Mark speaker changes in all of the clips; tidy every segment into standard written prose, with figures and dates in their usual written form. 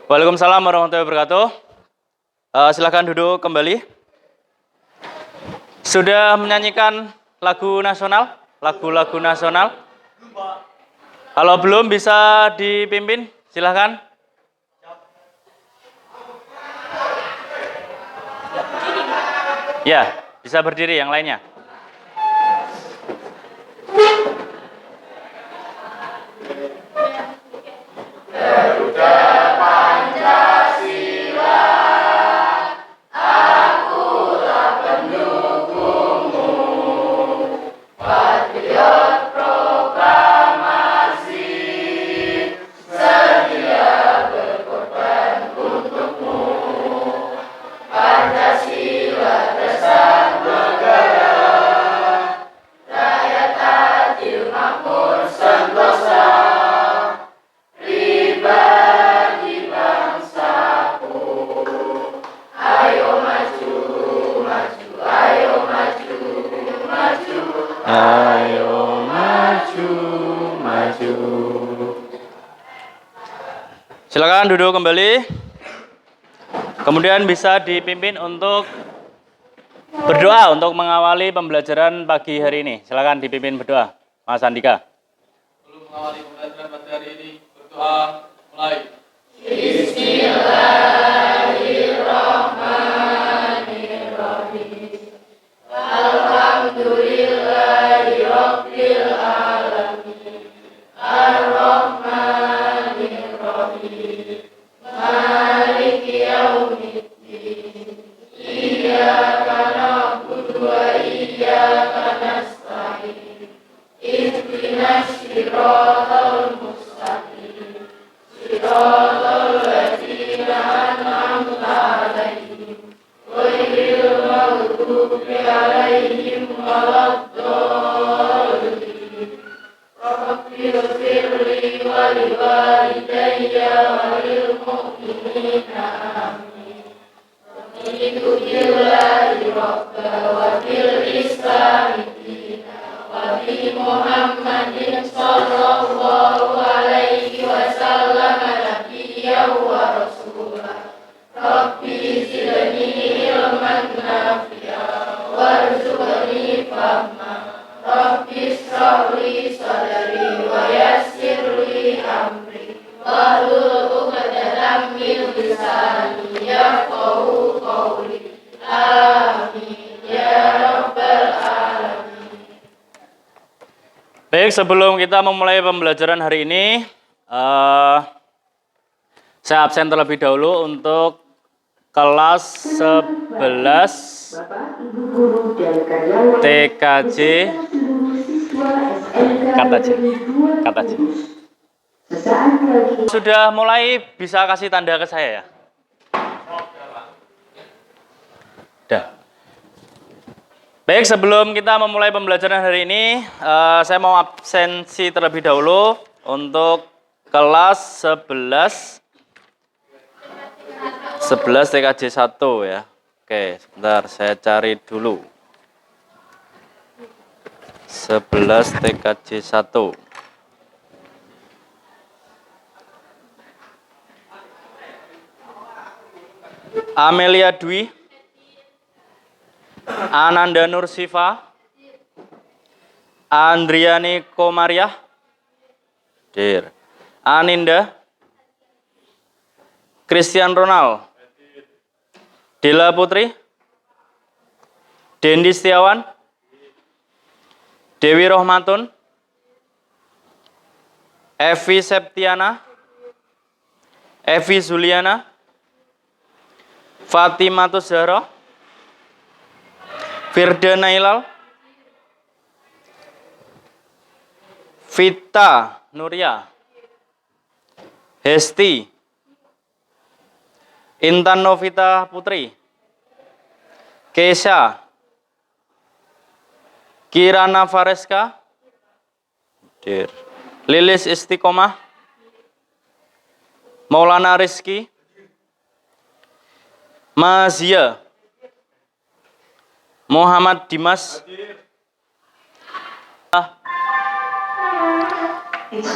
Speaker 1: Waalaikumsalam warahmatullahi wabarakatuh. Silakan duduk kembali. Sudah menyanyikan lagu nasional? Lagu-lagu nasional? Kalau belum bisa dipimpin, silakan. Ya, bisa berdiri yang lainnya. Ayo maju, maju. Silakan duduk kembali. Kemudian bisa dipimpin untuk berdoa untuk mengawali pembelajaran pagi hari ini. Silakan dipimpin berdoa, Mas Andika.
Speaker 2: Sebelum mengawali pembelajaran pagi hari ini, berdoa mulai.
Speaker 3: Bismillahirrahmanirrahim. Alhamdulillahirabbil alamin. Ar-Rahmanir-Rahim. Maliki yaumiddin. Iyyaka na'budu wa iyyaka nasta'in. Ihdinas siratal mustaqim. Siratal ladzina an'amta 'alaihim ghairil maghdubi 'alaihim waladdallin. Rabbighfirli wa liwalidayya wa lil mu'minina amin. Raditu billahi rabba wa bil islami dina wa bi Muhammadin sallallahu alaihi wasallam nabiyyan wa rasulah. Rabbi zidni ilman nafi'a warzuqni fahma. Rabbi ishrah li sadri wa yassir li amri wahlul 'uqdatam min lisani yafqahu qawli. Amin ya rabbal alamin.
Speaker 1: Baik, sebelum kita memulai pembelajaran hari ini, saya absen terlebih dahulu untuk kelas 11 TKJ kata J. Sudah mulai, bisa kasih tanda ke saya ya? Dah. Baik, sebelum kita memulai pembelajaran hari ini, saya mau absensi terlebih dahulu untuk kelas 11 TKJ 1 ya. Oke, sebentar saya cari dulu. 11 TKJ 1. Amelia Dwi, Ananda Nursifa, Andriani Komariah, Dir, Aninda, Christian Ronald, Dela Putri, Dendi Setiawan, Dewi Rohmatun, Evi Septiana, Evi Zuliana, Fatimatus Zahra, Firda Nailal, Vita Nuria, Hesti, Intan Novita Putri, Kesha, Kirana Fareska, Lilis Istiqomah, Maulana Rizki, Mazia, Muhammad Dimas.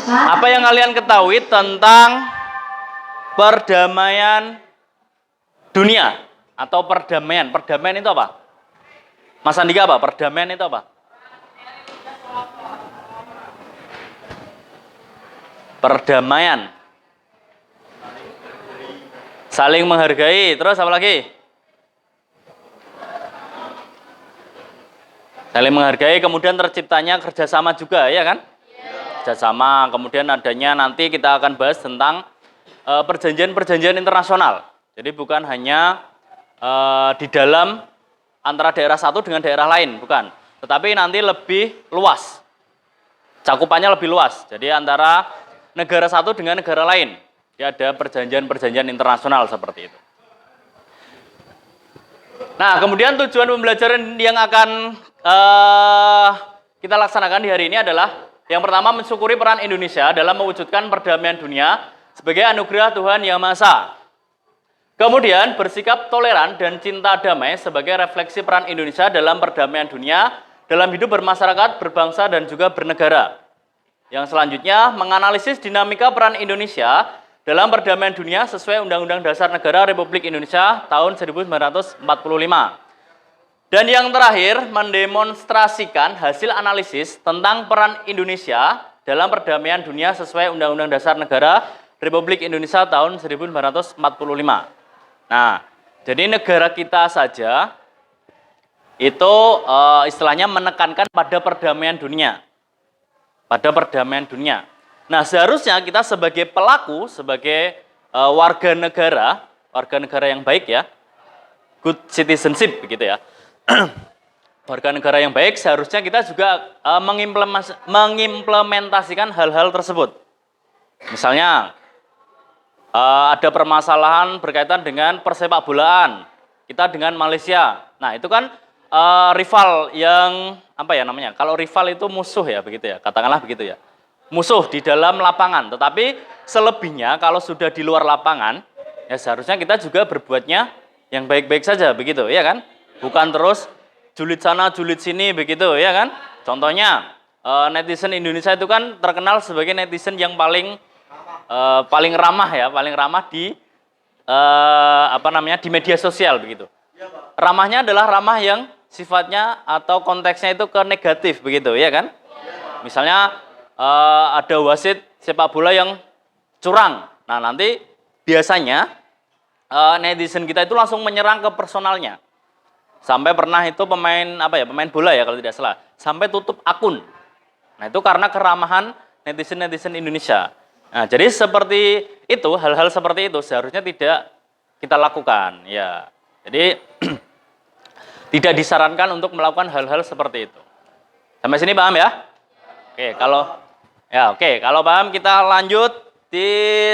Speaker 1: Apa yang kalian ketahui tentang perdamaian dunia atau perdamaian. Perdamaian itu apa? Mas Andika apa? Perdamaian itu apa? Perdamaian. Saling menghargai. Terus apa lagi? Saling menghargai, kemudian terciptanya kerjasama juga, ya kan? Kerjasama, kemudian adanya nanti kita akan bahas tentang perjanjian-perjanjian internasional. Jadi bukan hanya di dalam antara daerah satu dengan daerah lain, bukan. Tetapi nanti lebih luas. Cakupannya lebih luas. Jadi antara negara satu dengan negara lain. Ya, ada perjanjian-perjanjian internasional seperti itu. Nah, kemudian tujuan pembelajaran yang akan kita laksanakan di hari ini adalah yang pertama, mensyukuri peran Indonesia dalam mewujudkan perdamaian dunia sebagai anugerah Tuhan Yang Maha Esa. Kemudian, bersikap toleran dan cinta damai sebagai refleksi peran Indonesia dalam perdamaian dunia, dalam hidup bermasyarakat, berbangsa, dan juga bernegara. Yang selanjutnya, menganalisis dinamika peran Indonesia dalam perdamaian dunia sesuai Undang-Undang Dasar Negara Republik Indonesia tahun 1945. Dan yang terakhir, mendemonstrasikan hasil analisis tentang peran Indonesia dalam perdamaian dunia sesuai Undang-Undang Dasar Negara Republik Indonesia tahun 1945. Nah, jadi negara kita saja itu istilahnya menekankan pada perdamaian dunia. Pada perdamaian dunia. Nah, seharusnya kita sebagai pelaku, sebagai warga negara yang baik ya, good citizenship begitu ya. Warga negara yang baik, seharusnya kita juga mengimplementasikan hal-hal tersebut. Misalnya, ada permasalahan berkaitan dengan persepak bolaan kita dengan Malaysia. Nah, itu kan rival yang apa ya namanya? Kalau rival itu musuh ya begitu ya, katakanlah begitu ya. Musuh di dalam lapangan. Tetapi selebihnya kalau sudah di luar lapangan, ya seharusnya kita juga berbuatnya yang baik-baik saja begitu, ya kan? Bukan terus julid sana, julid sini begitu, ya kan? Contohnya netizen Indonesia itu kan terkenal sebagai netizen yang paling ramah ya, paling ramah di di media sosial begitu. Ramahnya adalah ramah yang sifatnya atau konteksnya itu ke negatif begitu, ya kan? Misalnya ada wasit sepak bola yang curang. Nah, nanti biasanya netizen kita itu langsung menyerang ke personalnya. Sampai pernah itu pemain bola ya kalau tidak salah, sampai tutup akun. Nah, itu karena keramahan netizen Indonesia. Nah, jadi seperti itu, hal-hal seperti itu seharusnya tidak kita lakukan, ya. Jadi tidak disarankan untuk melakukan hal-hal seperti itu. Sampai sini paham ya? Kalau paham kita lanjut di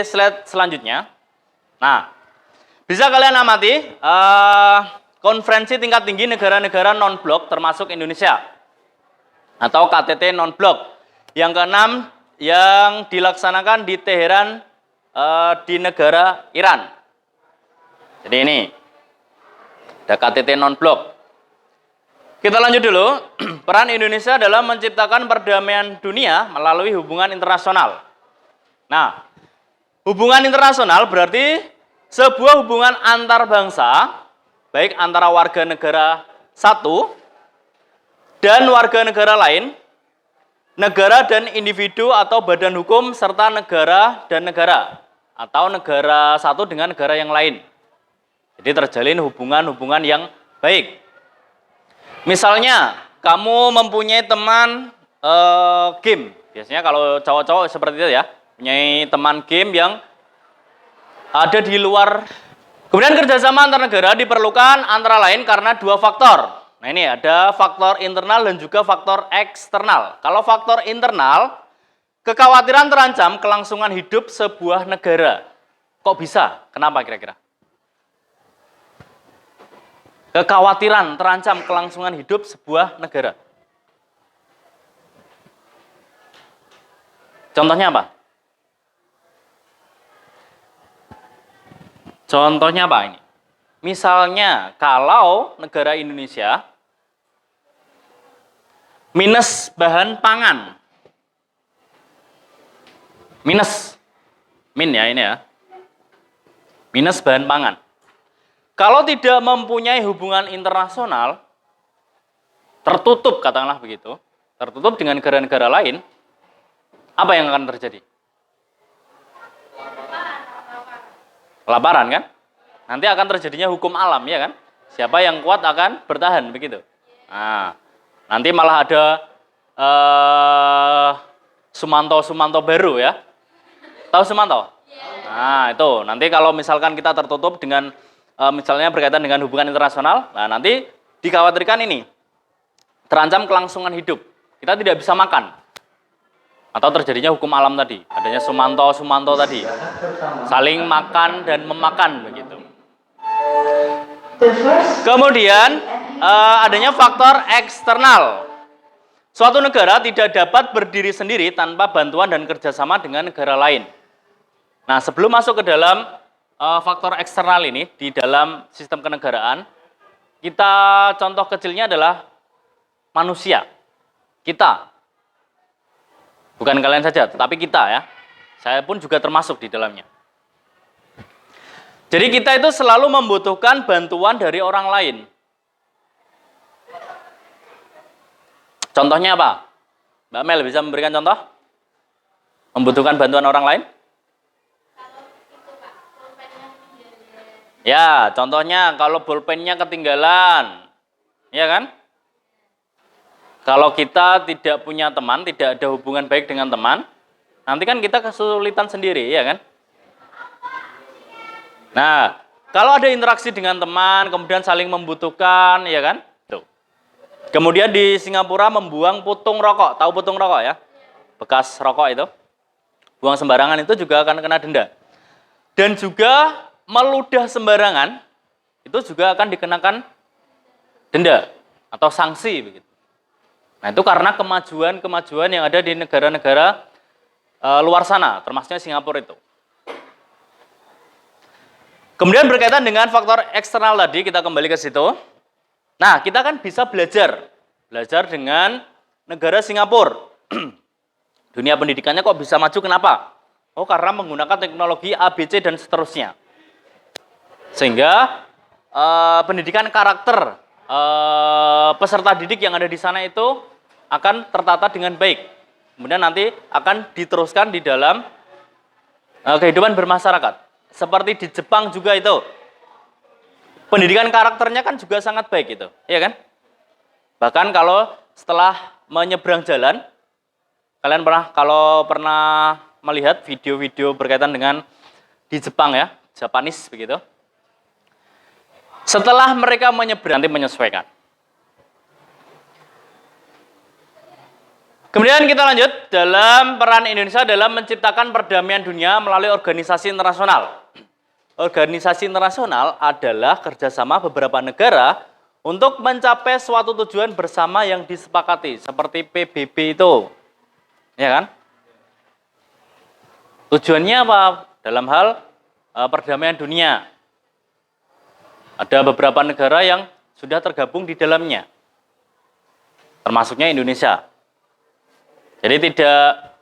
Speaker 1: slide selanjutnya. Nah, bisa kalian amati konferensi tingkat tinggi negara-negara non-blok termasuk Indonesia atau KTT non-blok yang keenam yang dilaksanakan di Teheran di negara Iran. Jadi ini ada KTT non-blok. Kita lanjut dulu. Peran Indonesia dalam menciptakan perdamaian dunia melalui hubungan internasional. Nah, hubungan internasional berarti sebuah hubungan antar bangsa, baik antara warga negara satu dan warga negara lain, negara dan individu atau badan hukum, serta negara dan negara, atau negara satu dengan negara yang lain. Jadi terjalin hubungan-hubungan yang baik. Misalnya, kamu mempunyai teman game. Biasanya kalau cowok-cowok seperti itu ya, punya teman game yang ada di luar. Kemudian kerjasama antar negara diperlukan antara lain karena dua faktor. Nah, ini ada faktor internal dan juga faktor eksternal. Kalau faktor internal, kekhawatiran terancam kelangsungan hidup sebuah negara. Kok bisa? Kenapa kira-kira? Kekhawatiran terancam kelangsungan hidup sebuah negara. Contohnya apa? Contohnya apa ini? Misalnya kalau negara Indonesia minus bahan pangan. Min ya ini ya. minus bahan pangan. Kalau tidak mempunyai hubungan internasional, tertutup katakanlah begitu, tertutup dengan negara-negara lain, apa yang akan terjadi? Kelaparan kan? Nanti akan terjadinya hukum alam ya kan? Siapa yang kuat akan bertahan begitu. Nah, nanti malah ada Sumanto baru ya. Tahu Sumanto? Nah, itu nanti kalau misalkan kita tertutup dengan misalnya berkaitan dengan hubungan internasional, nah nanti dikhawatirkan ini terancam kelangsungan hidup. Kita tidak bisa makan. Atau terjadinya hukum alam tadi, adanya Sumanto tadi. Saling makan dan memakan begitu. Kemudian adanya faktor eksternal. Suatu negara tidak dapat berdiri sendiri tanpa bantuan dan kerjasama dengan negara lain. Nah, sebelum masuk ke dalam faktor eksternal ini di dalam sistem kenegaraan, kita contoh kecilnya adalah manusia. Kita. Bukan kalian saja, tetapi kita ya. Saya pun juga termasuk di dalamnya. Jadi kita itu selalu membutuhkan bantuan dari orang lain. Contohnya apa? Mbak Mel bisa memberikan contoh? Membutuhkan bantuan orang lain? Ya, contohnya kalau bolpennya ketinggalan. Ya kan? Kalau kita tidak punya teman, tidak ada hubungan baik dengan teman, nanti kan kita kesulitan sendiri, ya kan? Nah, kalau ada interaksi dengan teman, kemudian saling membutuhkan, ya kan? Tuh. Kemudian di Singapura membuang putung rokok, tahu putung rokok ya? Bekas rokok itu. Buang sembarangan itu juga akan kena denda. Dan juga meludah sembarangan, itu juga akan dikenakan denda atau sanksi begitu. Nah, itu karena kemajuan yang ada di negara-negara luar sana, termasuknya Singapura itu. Kemudian berkaitan dengan faktor eksternal tadi, kita kembali ke situ. Nah, kita kan bisa belajar dengan negara Singapura. Dunia pendidikannya kok bisa maju, kenapa? Oh, karena menggunakan teknologi ABC dan seterusnya. Sehingga pendidikan karakter peserta didik yang ada di sana itu akan tertata dengan baik. Kemudian nanti akan diteruskan di dalam kehidupan bermasyarakat. Seperti di Jepang juga itu. Pendidikan karakternya kan juga sangat baik itu, ya kan? Bahkan kalau setelah menyeberang jalan, kalian kalau pernah melihat video-video berkaitan dengan di Jepang ya, Japanese begitu. Setelah mereka menyeberang, nanti menyesuaikan. Kemudian kita lanjut dalam peran Indonesia dalam menciptakan perdamaian dunia melalui organisasi internasional. Organisasi internasional adalah kerjasama beberapa negara untuk mencapai suatu tujuan bersama yang disepakati, seperti PBB itu, ya kan? Tujuannya apa? Dalam hal perdamaian dunia. Ada beberapa negara yang sudah tergabung di dalamnya, termasuknya Indonesia. Jadi tidak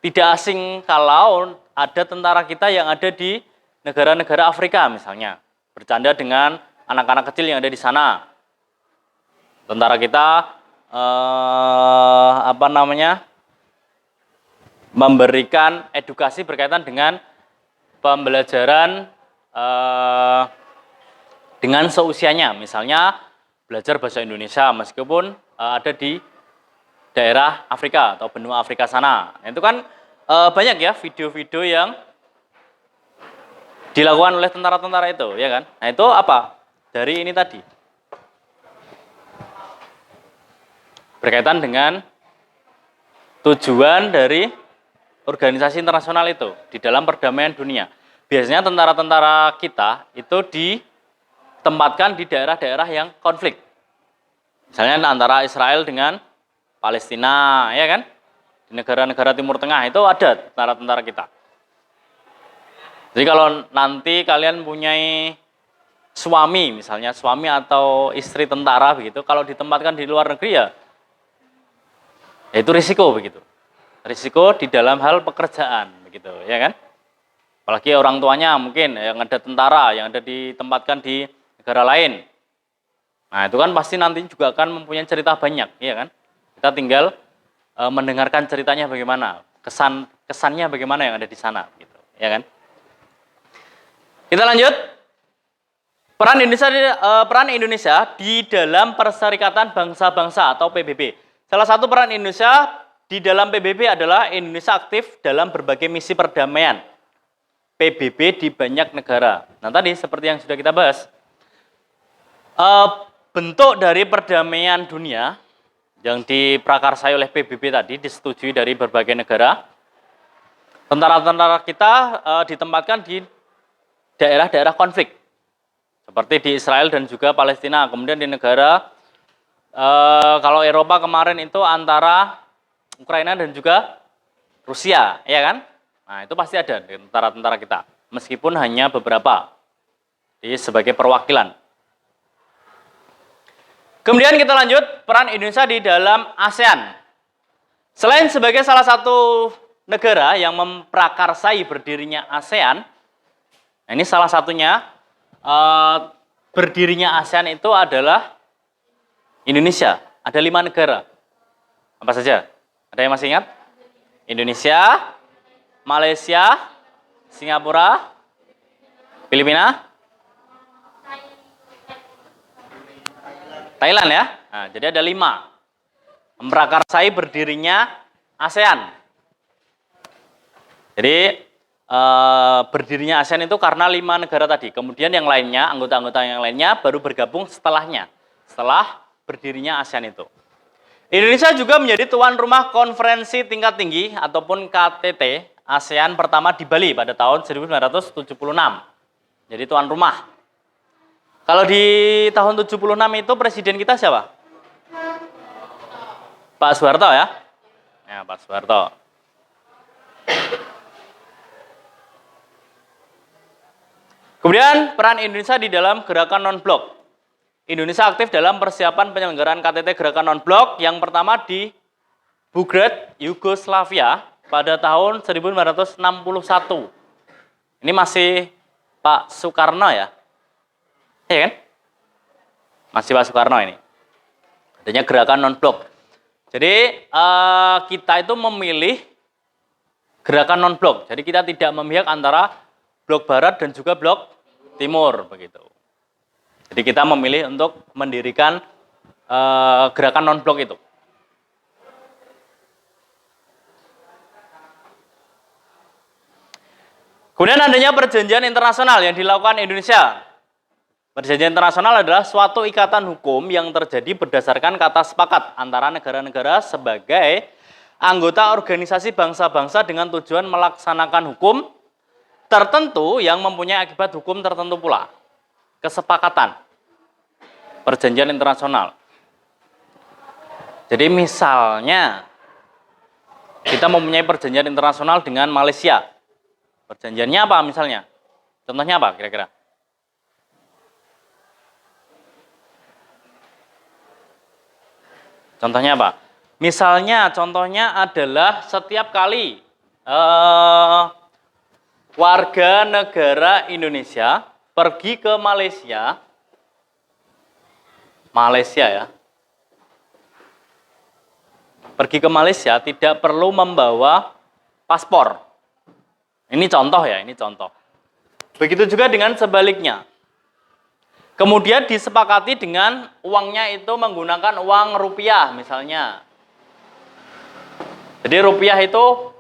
Speaker 1: tidak asing kalau ada tentara kita yang ada di negara-negara Afrika misalnya, bercanda dengan anak-anak kecil yang ada di sana. Tentara kita memberikan edukasi berkaitan dengan pembelajaran dengan seusianya, misalnya belajar bahasa Indonesia meskipun ada di daerah Afrika atau benua Afrika sana. Nah, itu kan banyak ya video-video yang dilakukan oleh tentara-tentara itu, ya kan? Nah, itu apa? Dari ini tadi. Berkaitan dengan tujuan dari organisasi internasional itu di dalam perdamaian dunia. Biasanya tentara-tentara kita itu ditempatkan di daerah-daerah yang konflik. Misalnya antara Israel dengan Palestina, ya kan? Di negara-negara Timur Tengah itu ada tentara-tentara kita. Jadi kalau nanti kalian punyai suami, misalnya suami atau istri tentara begitu, kalau ditempatkan di luar negeri ya itu risiko begitu. Risiko di dalam hal pekerjaan begitu, ya kan? Apalagi orang tuanya mungkin yang ada tentara, yang ada ditempatkan di negara lain. Nah, itu kan pasti nanti juga akan mempunyai cerita banyak, ya kan? Kita tinggal mendengarkan ceritanya bagaimana, kesannya bagaimana yang ada di sana, gitu, ya kan? Kita lanjut. Peran Indonesia di dalam Perserikatan Bangsa-Bangsa atau PBB. Salah satu peran Indonesia di dalam PBB adalah Indonesia aktif dalam berbagai misi perdamaian PBB di banyak negara. Nah, tadi seperti yang sudah kita bahas, bentuk dari perdamaian dunia yang diprakarsai oleh PBB tadi disetujui dari berbagai negara. Tentara-tentara kita ditempatkan di daerah-daerah konflik, seperti di Israel dan juga Palestina. Kemudian di negara, kalau Eropa kemarin itu antara Ukraina dan juga Rusia, ya kan? Nah, itu pasti ada di tentara-tentara kita, meskipun hanya beberapa sebagai perwakilan. Kemudian kita lanjut, peran Indonesia di dalam ASEAN. Selain sebagai salah satu negara yang memprakarsai berdirinya ASEAN, nah ini salah satunya, berdirinya ASEAN itu adalah Indonesia. Ada 5 negara. Apa saja? Ada yang masih ingat? Indonesia, Malaysia, Singapura, Filipina, Thailand ya. Nah, jadi ada 5 memprakarsai berdirinya ASEAN. Jadi berdirinya ASEAN itu karena 5 negara tadi. Kemudian yang lainnya, anggota-anggota yang lainnya baru bergabung setelahnya, setelah berdirinya ASEAN itu. Indonesia juga menjadi tuan rumah konferensi tingkat tinggi ataupun KTT ASEAN pertama di Bali pada tahun 1976. Jadi tuan rumah. Kalau di tahun 76 itu presiden kita siapa? Pak Soeharto ya? Ya, Pak Soeharto. Kemudian peran Indonesia di dalam gerakan non-blok. Indonesia aktif dalam persiapan penyelenggaraan KTT gerakan non-blok yang pertama di Belgrade, Yugoslavia pada tahun 1961. Ini masih Pak Soekarno ya? Iya kan? Masih Pak Soekarno ini. Adanya gerakan non-blok. Jadi kita itu memilih gerakan non-blok. Jadi kita tidak memihak antara blok barat dan juga blok timur begitu. Jadi kita memilih untuk mendirikan gerakan non-blok itu. Kemudian adanya perjanjian internasional yang dilakukan Indonesia. Perjanjian internasional adalah suatu ikatan hukum yang terjadi berdasarkan kata sepakat antara negara-negara sebagai anggota organisasi bangsa-bangsa dengan tujuan melaksanakan hukum tertentu yang mempunyai akibat hukum tertentu pula. Kesepakatan. Perjanjian internasional. Jadi misalnya kita mempunyai perjanjian internasional dengan Malaysia. Perjanjiannya apa misalnya? Contohnya apa kira-kira? Contohnya apa? Misalnya contohnya adalah setiap kali warga negara Indonesia pergi ke Malaysia ya. Pergi ke Malaysia tidak perlu membawa paspor. Ini contoh ya, ini contoh. Begitu juga dengan sebaliknya. Kemudian disepakati dengan uangnya itu menggunakan uang rupiah misalnya. Jadi rupiah itu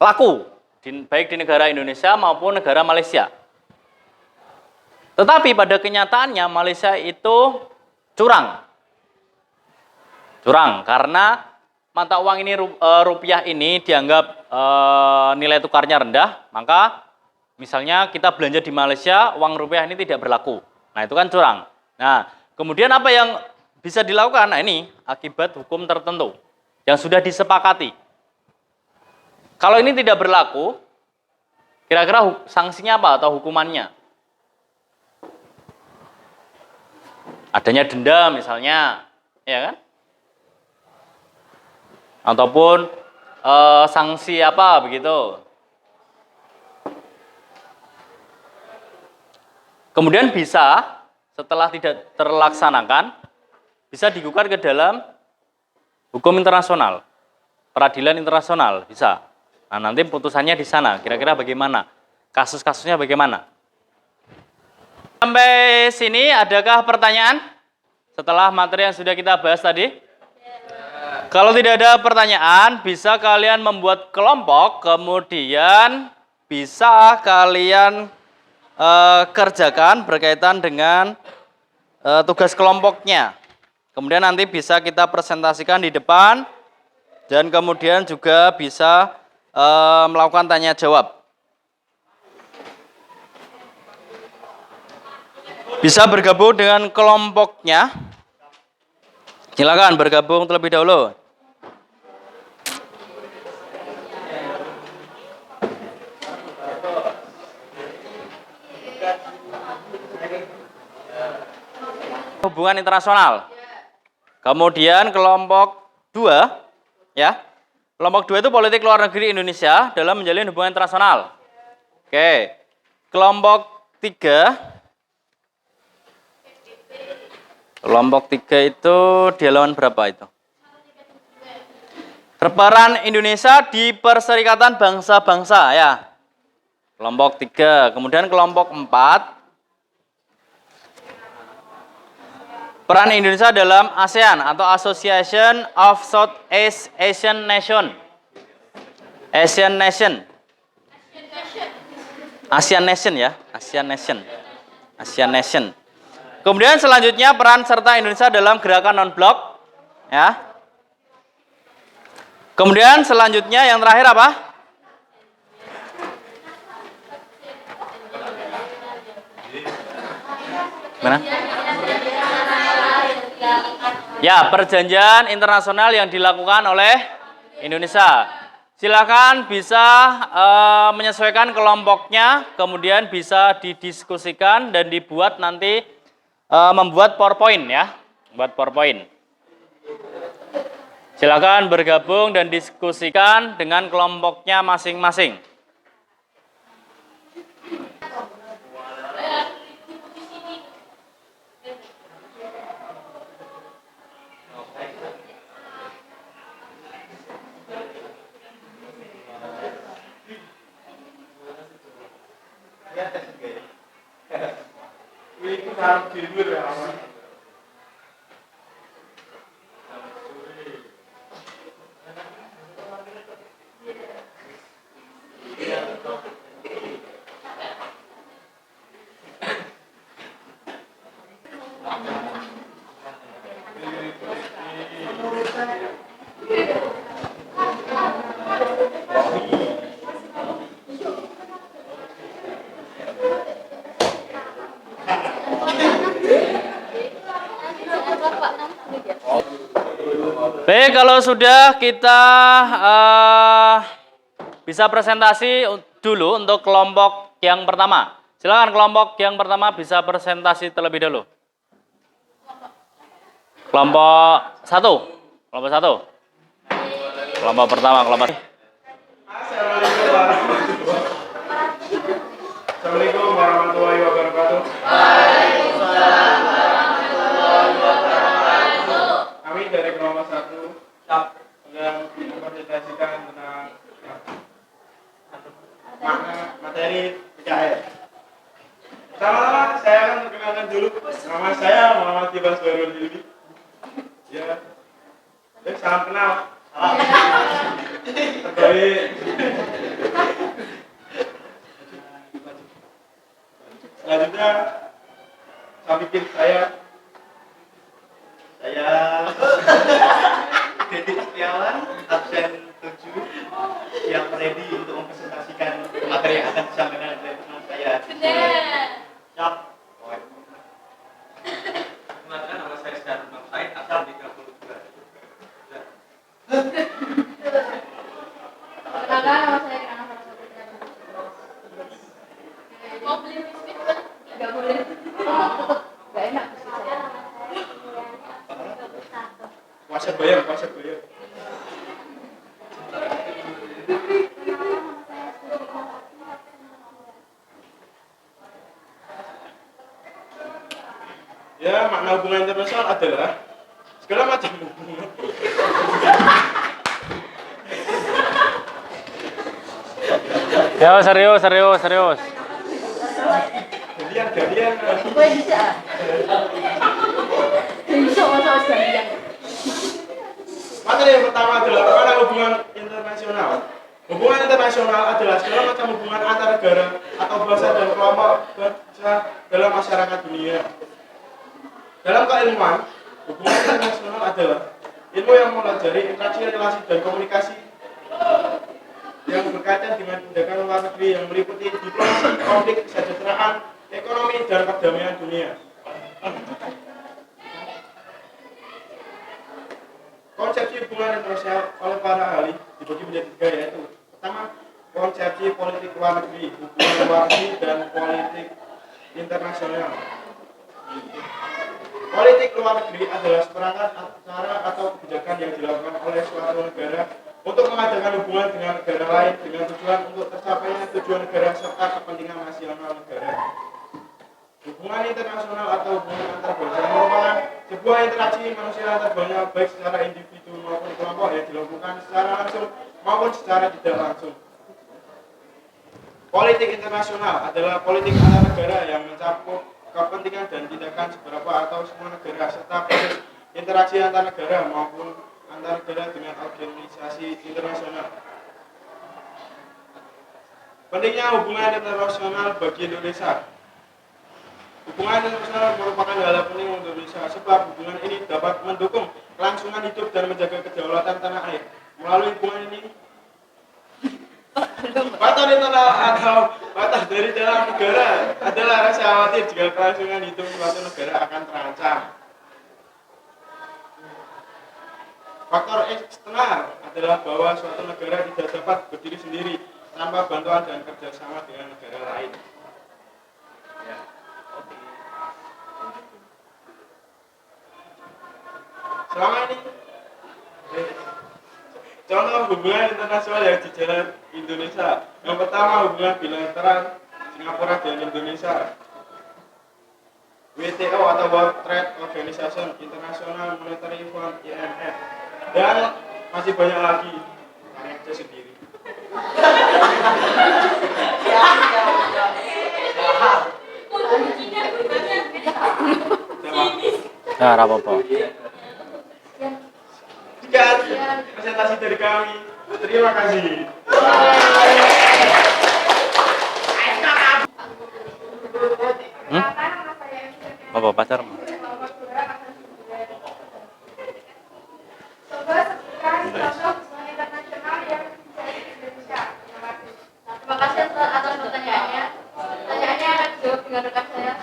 Speaker 1: laku, baik di negara Indonesia maupun negara Malaysia. Tetapi pada kenyataannya Malaysia itu curang. Curang karena mata uang ini rupiah ini dianggap nilai tukarnya rendah, maka misalnya kita belanja di Malaysia, uang rupiah ini tidak berlaku. Nah, itu kan curang. Nah, kemudian apa yang bisa dilakukan? Nah, ini akibat hukum tertentu yang sudah disepakati. Kalau ini tidak berlaku, kira-kira sanksinya apa atau hukumannya? Adanya denda misalnya, ya kan? Ataupun sanksi apa begitu? Kemudian bisa setelah tidak terlaksanakan bisa digugat ke dalam hukum internasional, peradilan internasional bisa. Nah, nanti putusannya di sana. Kira-kira bagaimana? Kasus-kasusnya bagaimana? Sampai sini adakah pertanyaan setelah materi yang sudah kita bahas tadi? Kalau tidak ada pertanyaan, bisa kalian membuat kelompok, kemudian bisa kalian kerjakan berkaitan dengan tugas kelompoknya. Kemudian nanti bisa kita presentasikan di depan dan kemudian juga bisa melakukan tanya jawab. Bisa bergabung dengan kelompoknya. Silakan bergabung terlebih dahulu. Hubungan internasional. Kemudian kelompok 2, ya. Kelompok 2 itu politik luar negeri Indonesia dalam menjalin hubungan internasional. Oke. Kelompok 3. Kelompok 3 itu di halaman berapa itu? Peran Indonesia di Perserikatan Bangsa-Bangsa, ya. Kelompok 3. Kemudian kelompok 4. Peran Indonesia dalam ASEAN atau Association of Southeast Asian Nation. Asian Nation. ASEAN Nation ya, ASEAN Nation. ASEAN Nation. Kemudian selanjutnya peran serta Indonesia dalam gerakan non-blok, ya. Kemudian selanjutnya yang terakhir apa? Mana? Ya, perjanjian internasional yang dilakukan oleh Indonesia. Silakan bisa menyesuaikan kelompoknya, kemudian bisa didiskusikan dan dibuat nanti membuat PowerPoint ya, buat PowerPoint. Silakan bergabung dan diskusikan dengan kelompoknya masing-masing. Baik, kalau sudah kita bisa presentasi dulu untuk kelompok yang pertama. Silakan kelompok yang pertama bisa presentasi terlebih dahulu. Kelompok 1. Kelompok 1. Kelompok pertama, kelompok.
Speaker 4: Assalamualaikum warahmatullahi wabarakatuh.
Speaker 3: Waalaikumsalam warahmatullahi wabarakatuh.
Speaker 4: Kami dari kelompok 1 sedang mempresentasikan tentang makna materi PKL. Pertama-tama saya akan perkenalkan dulu. Nama saya Muhammad Kibas Barul Hilmi. Ya, salam kenal. Salam. Terbaik. Selanjutnya, saya bikin saya Dedi Setiawan, absen 7, yang ready untuk mempresentasikan materi yang akan disampaikan oleh teman saya. Siap. Perkenalkan, nama saya Syarul Mamsaid, absen 32.
Speaker 3: Perkenalkan, nama saya Kirana Saraswati. Mau beli biskuit kan? Nggak boleh. Nggak enak biskuit saya.
Speaker 4: Puasa bayar.
Speaker 5: Ya, makna hubungan internasional adalah segala macam hubungan.
Speaker 1: Ya serius, serius, serius.
Speaker 5: Galian.
Speaker 3: Gue bisa. Bisa masa gantian.
Speaker 5: Materi yang pertama adalah mana hubungan internasional. Hubungan internasional adalah segala macam hubungan antar negara atau bangsa dan kelompok bangsa dalam masyarakat dunia. Dalam keilmuan, hubungan internasional adalah ilmu yang mempelajari interaksi, relasi, dan komunikasi yang berkaitan dengan tindakan luar negeri yang meliputi diplomasi, konflik, kesejahteraan, ekonomi, dan perdamaian dunia. Konsepsi hubungan internasional oleh para ahli dibagi menjadi tiga, yaitu pertama, konsepsi politik luar negeri, hubungan luar negeri, dan politik internasional. Politik luar negeri adalah seperangkat cara atau kebijakan yang dilakukan oleh suatu negara untuk mengadakan hubungan dengan negara lain dengan tujuan untuk tercapainya tujuan negara serta kepentingan nasional negara. Hubungan internasional atau hubungan antar bangsa merupakan sebuah interaksi manusia antar bangsa baik secara individu maupun kelompok yang dilakukan secara langsung maupun secara tidak langsung. Politik internasional adalah politik antar negara yang mencakup kepentingan dan tindakan beberapa atau semua negara serta proses interaksi antar negara maupun antar negara dengan organisasi internasional. Pentingnya hubungan internasional bagi Indonesia. Hubungan internasional merupakan hal penting untuk Indonesia sebab hubungan ini dapat mendukung kelangsungan hidup dan menjaga kedaulatan tanah air. Melalui hubungan ini, batas internal atau batas dari dalam negara adalah rasa khawatir jika kelangsungan hidup suatu negara akan terancam. Faktor eksternal adalah bahwa suatu negara tidak dapat berdiri sendiri tanpa bantuan dan kerjasama dengan negara lain. Selama ini, contoh hubungan internasional yang dijalin Indonesia. Yang pertama, hubungan bilateral Singapura dan Indonesia. WTO atau World Trade Organization, International Monetary Fund (IMF). Dan masih banyak lagi. Kalian aja sendiri.
Speaker 1: Nah, apa-apa.
Speaker 5: Sekian presentasi dari kami. Terima kasih.
Speaker 1: Apa pacar?
Speaker 3: Terima kasih atas pertanyaannya. Pertanyaannya akan dijawab dengan rekan saya.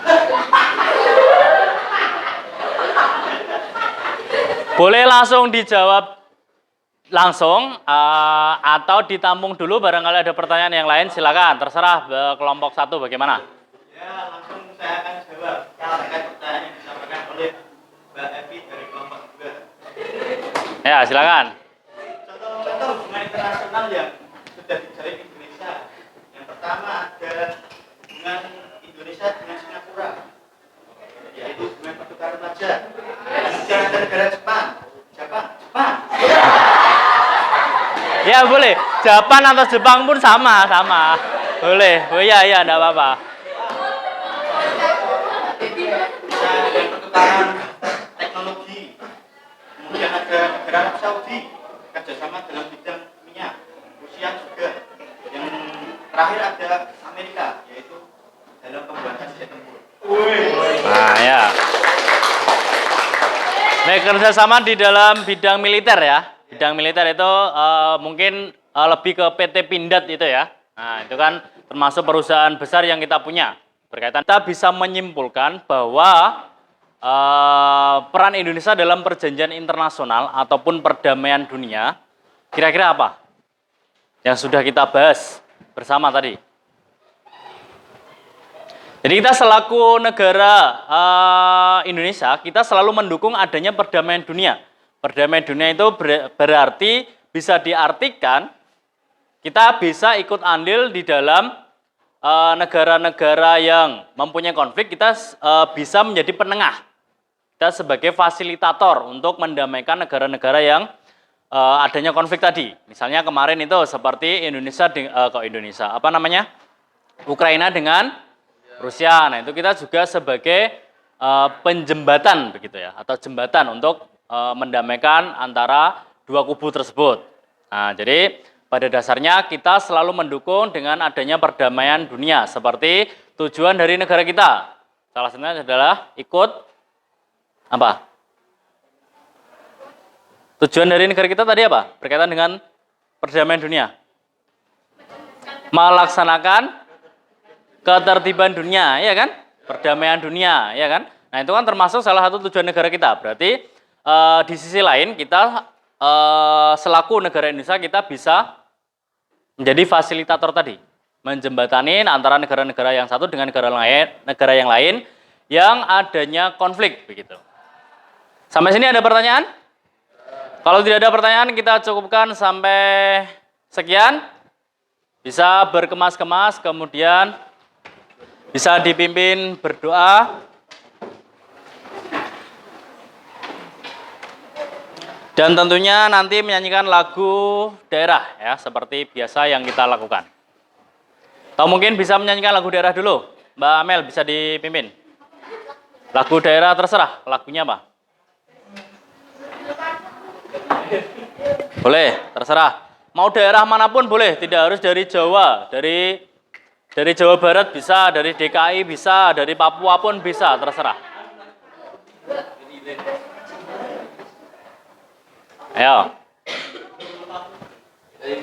Speaker 1: Boleh langsung dijawab langsung atau ditampung dulu barangkali ada pertanyaan yang lain, silakan terserah kelompok satu bagaimana.
Speaker 4: Ya, langsung saya akan jawab terkait pertanyaan yang disampaikan oleh Mbak Evi dari kelompok 2.
Speaker 1: Ya, silakan.
Speaker 4: Contoh-contoh hubungan internasional yang sudah dijalin Indonesia. Yang pertama ada hubungan Indonesia dengan Singapura, yaitu hubungan pertukaran pelajar. Kemudian ada negara Jepang.
Speaker 1: Ya boleh, Jepang atau Jepang pun sama. Boleh, oh iya, enggak apa-apa.
Speaker 4: Dengan pertukaran teknologi. Kemudian ada negara Arab Saudi, kerjasama dalam bidang minyak. Rusia juga. Yang terakhir ada Amerika, yaitu dalam pembuatan senjata tempur.
Speaker 1: Nah ya. Baik, kerjasama di dalam bidang militer ya. Bidang militer itu mungkin lebih ke PT Pindad itu ya. Nah itu kan termasuk perusahaan besar yang kita punya. Berkaitan, kita bisa menyimpulkan bahwa peran Indonesia dalam perjanjian internasional ataupun perdamaian dunia, kira-kira apa? Yang sudah kita bahas bersama tadi. Jadi kita selaku negara Indonesia, kita selalu mendukung adanya perdamaian dunia. Perdamaian dunia itu berarti bisa diartikan kita bisa ikut andil di dalam negara-negara yang mempunyai konflik, kita bisa menjadi penengah. Kita sebagai fasilitator untuk mendamaikan negara-negara yang adanya konflik tadi. Misalnya kemarin itu seperti Ukraina dengan Rusia. Nah, itu kita juga sebagai penjembatan begitu ya, atau jembatan untuk mendamaikan antara dua kubu tersebut. Nah, jadi pada dasarnya kita selalu mendukung dengan adanya perdamaian dunia seperti tujuan dari negara kita. Salah satunya adalah ikut apa? Tujuan dari negara kita tadi apa? Berkaitan dengan perdamaian dunia. Melaksanakan ketertiban dunia, ya kan? Perdamaian dunia, ya kan? Nah, itu kan termasuk salah satu tujuan negara kita. Berarti di sisi lain kita selaku negara Indonesia kita bisa menjadi fasilitator tadi, menjembatani antara negara-negara yang satu dengan negara yang lain yang adanya konflik begitu. Sampai sini ada pertanyaan? Kalau tidak ada pertanyaan, kita cukupkan sampai sekian. Bisa berkemas-kemas, kemudian bisa dipimpin berdoa. Dan tentunya nanti menyanyikan lagu daerah ya, seperti biasa yang kita lakukan. Atau mungkin bisa menyanyikan lagu daerah dulu. Mbak Amel bisa dipimpin. Lagu daerah terserah, lagunya apa? Boleh, terserah. Mau daerah manapun boleh, tidak harus dari Jawa, dari Jawa Barat bisa, dari DKI bisa, dari Papua pun bisa, terserah. Ayo. Di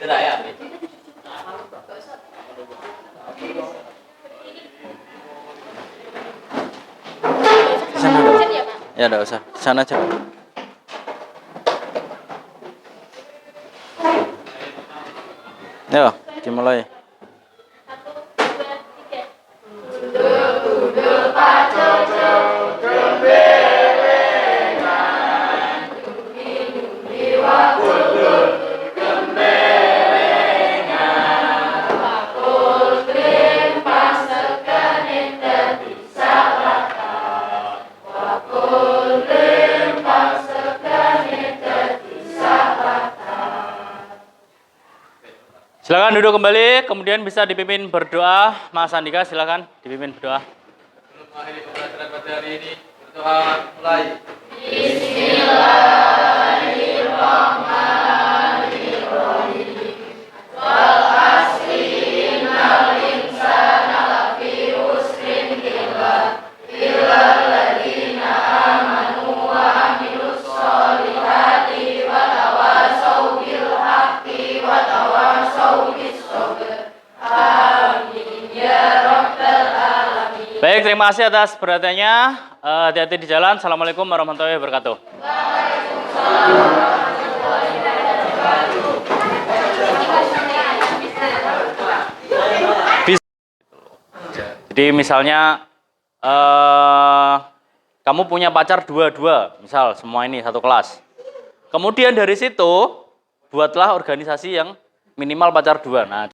Speaker 1: sana dong. Ya, enggak usah. Di sana aja. Ayo, dimulai. Silakan duduk kembali, kemudian bisa dipimpin berdoa. Mas Andika, silakan dipimpin berdoa.
Speaker 2: Sebelum mengakhiri pembelajaran pada hari ini, berdoa mulai.
Speaker 1: Baik, terima kasih atas perhatiannya. Hati-hati di jalan. Assalamualaikum warahmatullahi wabarakatuh. Jadi misalnya kamu punya pacar dua-dua, misal semua ini satu kelas. Kemudian dari situ buatlah organisasi yang minimal pacar dua. Nah,